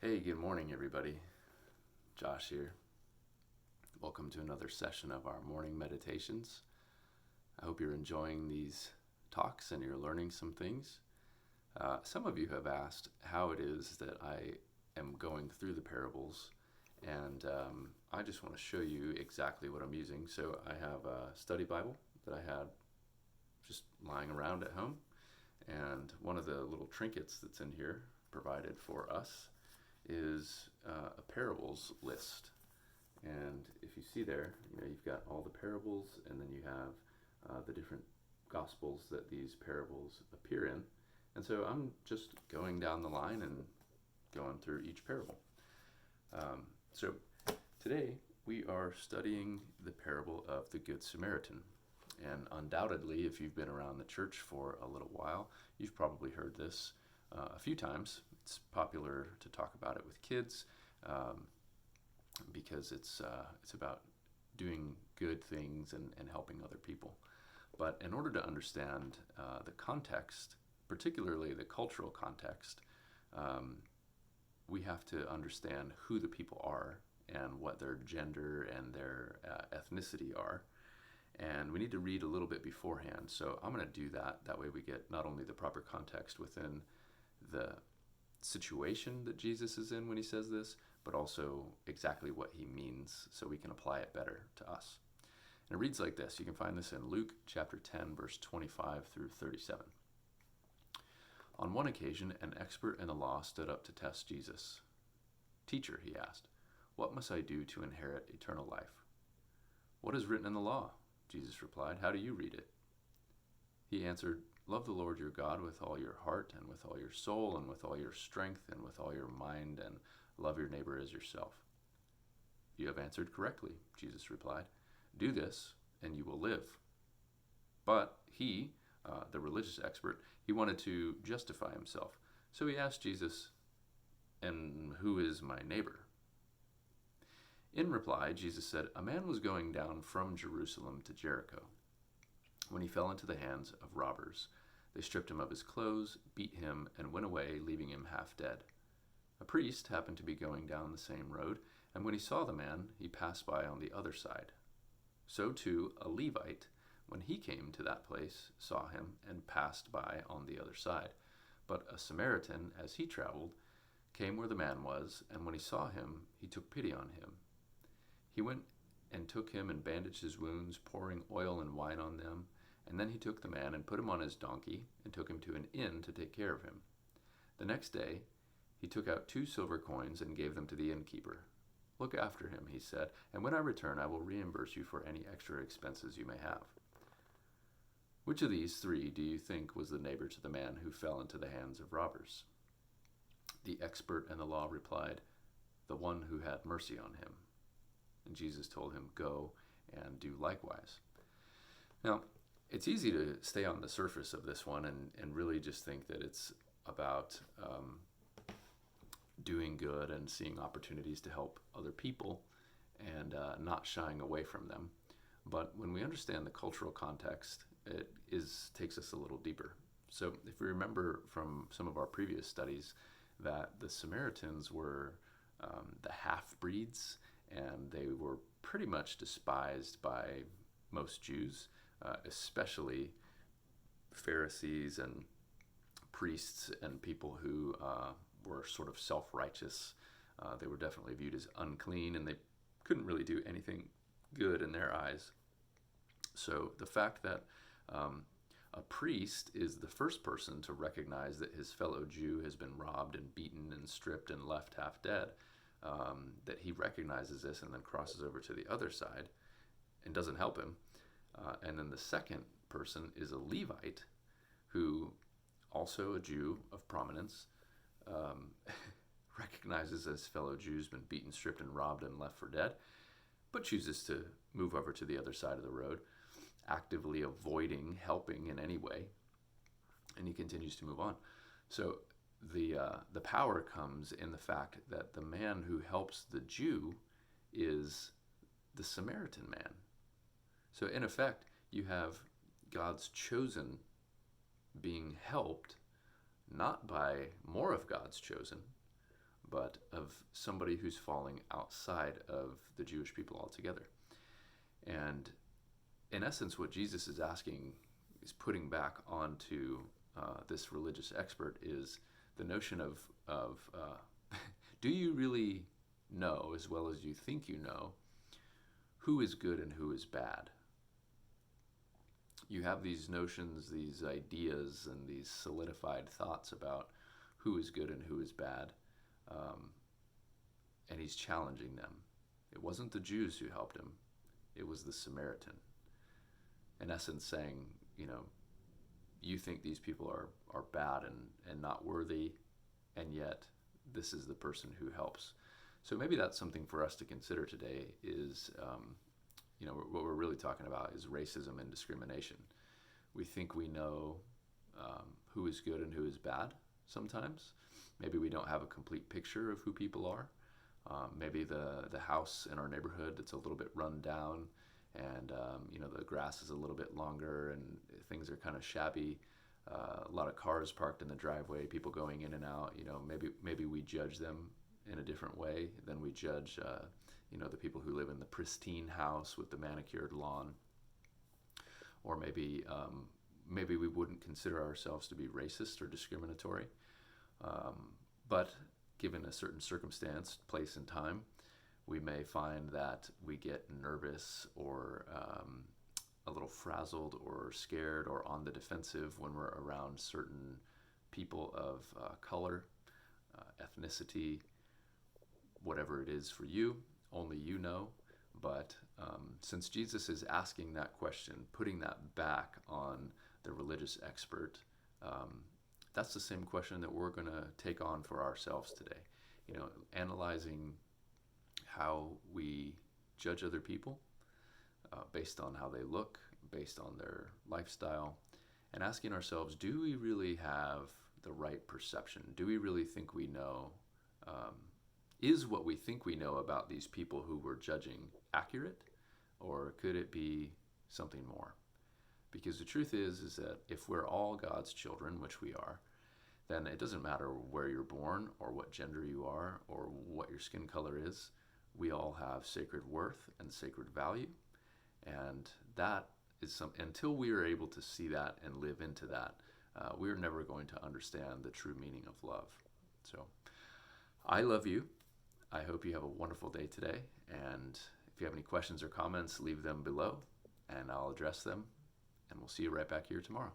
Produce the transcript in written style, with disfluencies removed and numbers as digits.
Hey, good morning, everybody. Josh here. Welcome to another session of our morning meditations. I hope you're enjoying these talks and you're learning some things. Some of you have asked how it is that I am going through the parables, and I just want to show you exactly what I'm using. So I have a study Bible that I had just lying around at home, and one of the little trinkets that's in here provided for us is a parables list. And if you see there, you've got all the parables, and then you have the different gospels that these parables appear in. And so I'm just going down the line and going through each parable. So today we are studying the parable of the Good Samaritan. And undoubtedly, if you've been around the church for a little while, you've probably heard this a few times. It's popular to talk about it with kids because it's about doing good things and helping other people. But in order to understand the context, particularly the cultural context, we have to understand who the people are and what their gender and their ethnicity are. And we need to read a little bit beforehand. So I'm going to do that. That way we get not only the proper context within the situation that Jesus is in when he says this, but also exactly what he means so we can apply it better to us. And it reads like this. You can find this in Luke chapter 10, verse 25 through 37. On one occasion, an expert in the law stood up to test Jesus. "Teacher," he asked, "what must I do to inherit eternal life?" "What is written in the law?" Jesus replied. "How do you read it?" He answered, "Love the Lord your God with all your heart and with all your soul and with all your strength and with all your mind, and love your neighbor as yourself." "You have answered correctly," Jesus replied. "Do this and you will live." But he, the religious expert, he wanted to justify himself. So he asked Jesus, "And who is my neighbor?" In reply, Jesus said, "A man was going down from Jerusalem to Jericho when he fell into the hands of robbers. They stripped him of his clothes, beat him, and went away, leaving him half dead. A priest happened to be going down the same road, and when he saw the man, he passed by on the other side. So too, a Levite, when he came to that place, saw him and passed by on the other side. But a Samaritan, as he traveled, came where the man was, and when he saw him, he took pity on him. He went and took him and bandaged his wounds, pouring oil and wine on them. And then he took the man and put him on his donkey and took him to an inn to take care of him. The next day, he took out 2 silver coins and gave them to the innkeeper. 'Look after him,' he said, 'and when I return, I will reimburse you for any extra expenses you may have.' Which of these 3 do you think was the neighbor to the man who fell into the hands of robbers?" The expert in the law replied, "The one who had mercy on him." And Jesus told him, "Go and do likewise." Now, it's easy to stay on the surface of this one and really just think that it's about doing good and seeing opportunities to help other people and not shying away from them. But when we understand the cultural context, it takes us a little deeper. So if we remember from some of our previous studies that the Samaritans were the half-breeds, and they were pretty much despised by most Jews, especially Pharisees and priests and people who were sort of self-righteous. They were definitely viewed as unclean, and they couldn't really do anything good in their eyes. So the fact that a priest is the first person to recognize that his fellow Jew has been robbed and beaten and stripped and left half dead, that he recognizes this and then crosses over to the other side and doesn't help him. And then the second person is a Levite, who, also a Jew of prominence, recognizes his fellow Jews been beaten, stripped, and robbed and left for dead, but chooses to move over to the other side of the road, actively avoiding helping in any way, and he continues to move on. So the power comes in the fact that the man who helps the Jew is the Samaritan man. So in effect, you have God's chosen being helped not by more of God's chosen, but of somebody who's falling outside of the Jewish people altogether. And in essence, what Jesus is asking, is putting back onto this religious expert, is the notion of do you really know, as well as you think you know, who is good and who is bad? You have these notions, these ideas, and these solidified thoughts about who is good and who is bad, and he's challenging them. It wasn't the Jews who helped him, it was the Samaritan. In essence, saying, you think these people are bad and not worthy, and yet this is the person who helps. So maybe that's something for us to consider today is, what we're really talking about is racism and discrimination. We think we know who is good and who is bad sometimes. Maybe we don't have a complete picture of who people are. Maybe the house in our neighborhood that's a little bit run down, and the grass is a little bit longer and things are kind of shabby. A lot of cars parked in the driveway, people going in and out. Maybe we judge them in a different way than we judge the people who live in the pristine house with the manicured lawn. Or maybe we wouldn't consider ourselves to be racist or discriminatory, but given a certain circumstance, place, and time, we may find that we get nervous or a little frazzled or scared or on the defensive when we're around certain people of color, ethnicity, whatever it is for you, only you know. But since Jesus is asking that question, putting that back on the religious expert, that's the same question that we're going to take on for ourselves today. Analyzing how we judge other people based on how they look, based on their lifestyle, and asking ourselves, do we really have the right perception? Do we really think we know? Is what we think we know about these people who we're judging accurate, or could it be something more? Because the truth is that if we're all God's children, which we are, then it doesn't matter where you're born or what gender you are or what your skin color is. We all have sacred worth and sacred value. And that is until we are able to see that and live into that, we're never going to understand the true meaning of love. So I love you. I hope you have a wonderful day today. And if you have any questions or comments, leave them below and I'll address them. And we'll see you right back here tomorrow.